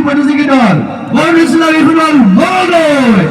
প্ৰতিযোগী দল বৰনিচলাৰী ফুটবল মহোদয়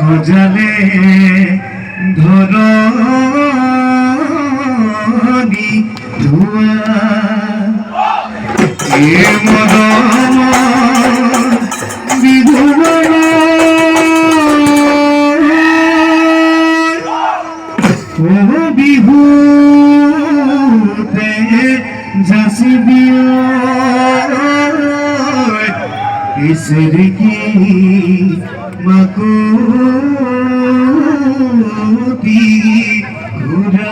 খোঁজালে ধরনি ধুয়া এ মদন বিধুবন ও বিহুতে যাসিবিও इसरी की मकोती घुरा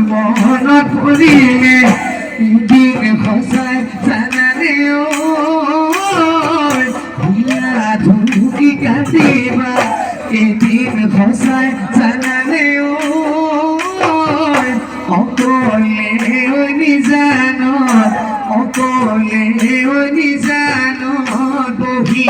মনত পৰিলে দিন সঁচাই জানানে ভুলা ধুকি কাটিবা এদিন সঁচাই জানানে অকলে নিজানত অকলে নিজানত বহি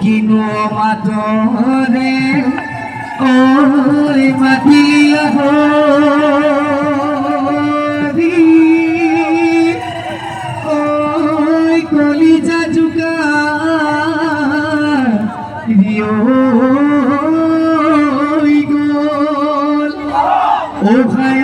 কিনো মাতরে ওই মাতিয়া হরি ওই কলিজা জুকা রিও গোল ও ভাই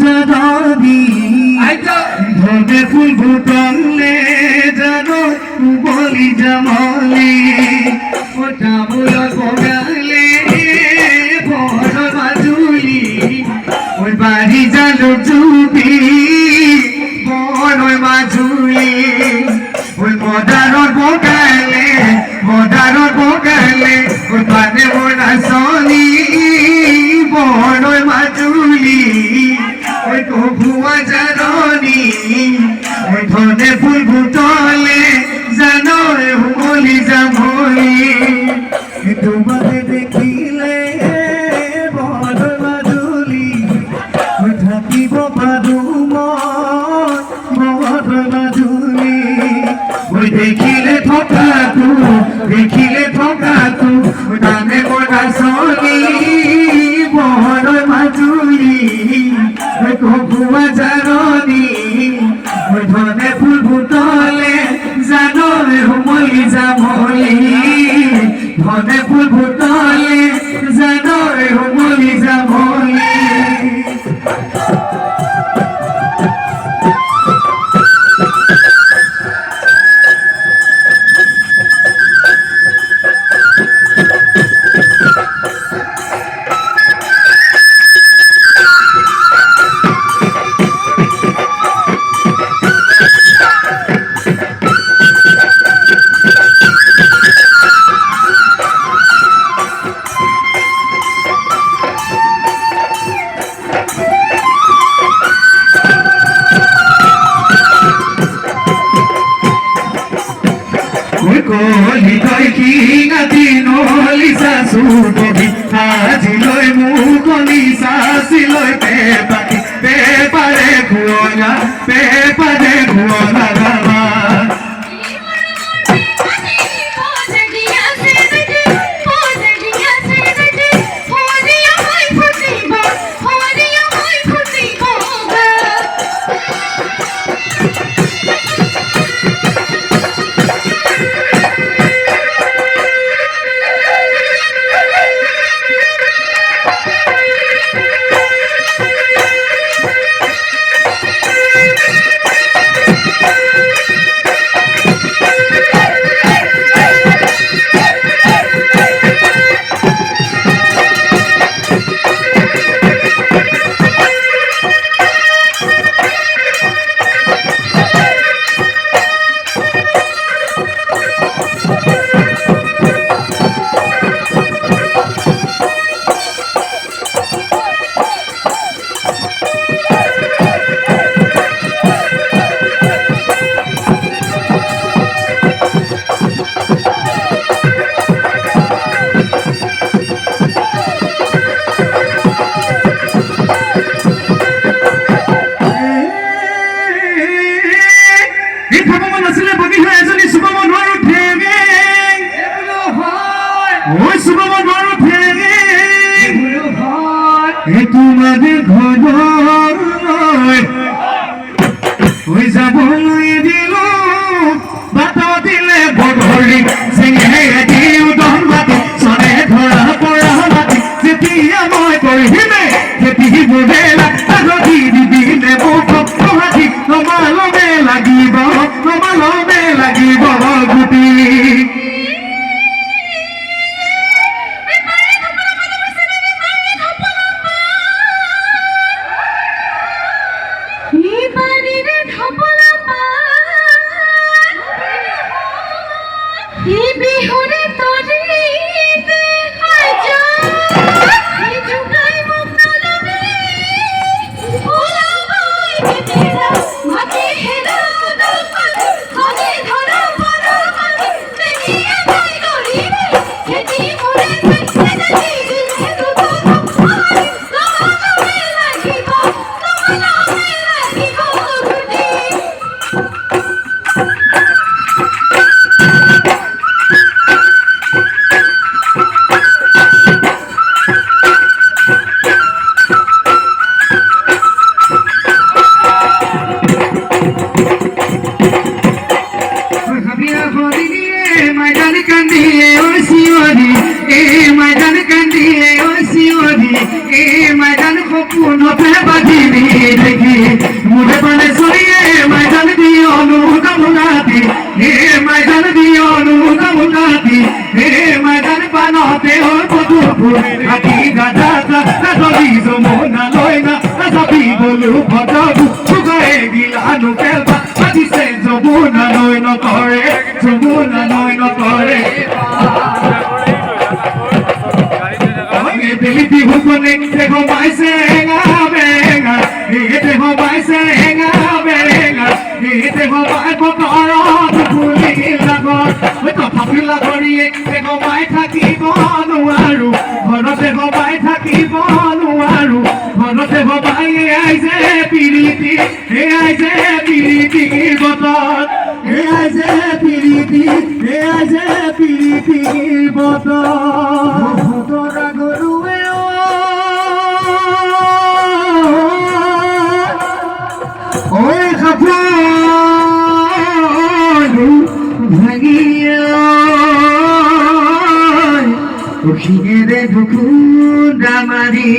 জানি ধনে ফুল ফুটলে জানো বলি জামালি ওটা বলো বগালে বড় মাজুলি ওই বাড়ি জানো চুপি বড় মাজুলি ওই মদারর বগালে ওই পানে মোরা সনি বড় মাজুলি ওই কভুয়া জানি ওই ধনে ফুল ফুটলে জানো বলি জামলি তোমাকে দেখিলে বড় মাজুলি ওই থাকিব পাৰো মই বড় মাজুলি ওই দেখিলে থকাতো দামে মোরা সনি বড় মাজুলি ওই কভুয়া জানি ওই ধনে ফুল ফুটলে জানো মলি জামলি ধনে ফুল ফুটলে জানো মলি জামলি কলি তই কি নাতি নলি শাশু কবি আজি লৈ মুকলি শাশি লৈ পেপাৰে খুৱলা গাবা তোমাদের ঘর ওই যাবলৈ দিল বাটা দিলে বগৰী চিঙে দিও দন বাতি চনে ধৰা পৰা বাতি যেতিয়া মই কৰিমে খেতি বুঢ়েলা আগতি দিবিনে মোক হাতি নমালমে লাগিব গুটি Mati hera, mati hera, mati hera, এই ময়দান সপোনতে বাজিবি দেখি মোৰে প্ৰাণে চলিয়ে ময়দান দিয় অনুকামনাতি এই ময়দান দিয় অনুকামনাতি এই ময়দান পানতে ওর পদুপুর হাতি গাধা গাধি যমুনা লয় না যাবি বলো ভজবু চুগাই গিলানো পেলবা আজিছে যমুনা লয় নকৰে যমুনা লয় নকৰে Deliti hukone dejo baise enga benga dejo baise enga benga dejo bai bokaro phuli lago to phapila goriye dejo bai thakibo nuaru ghoro dejo bai thakibo nuaru ghoro dejo bai aise piriti botor aise piriti botor botora guru ওই খাপড় ভাঙিয়া ওখিরে ঢুকু ডামারি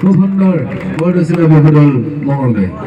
খুব সুন্দর বড় ছিল বহুদল মহলে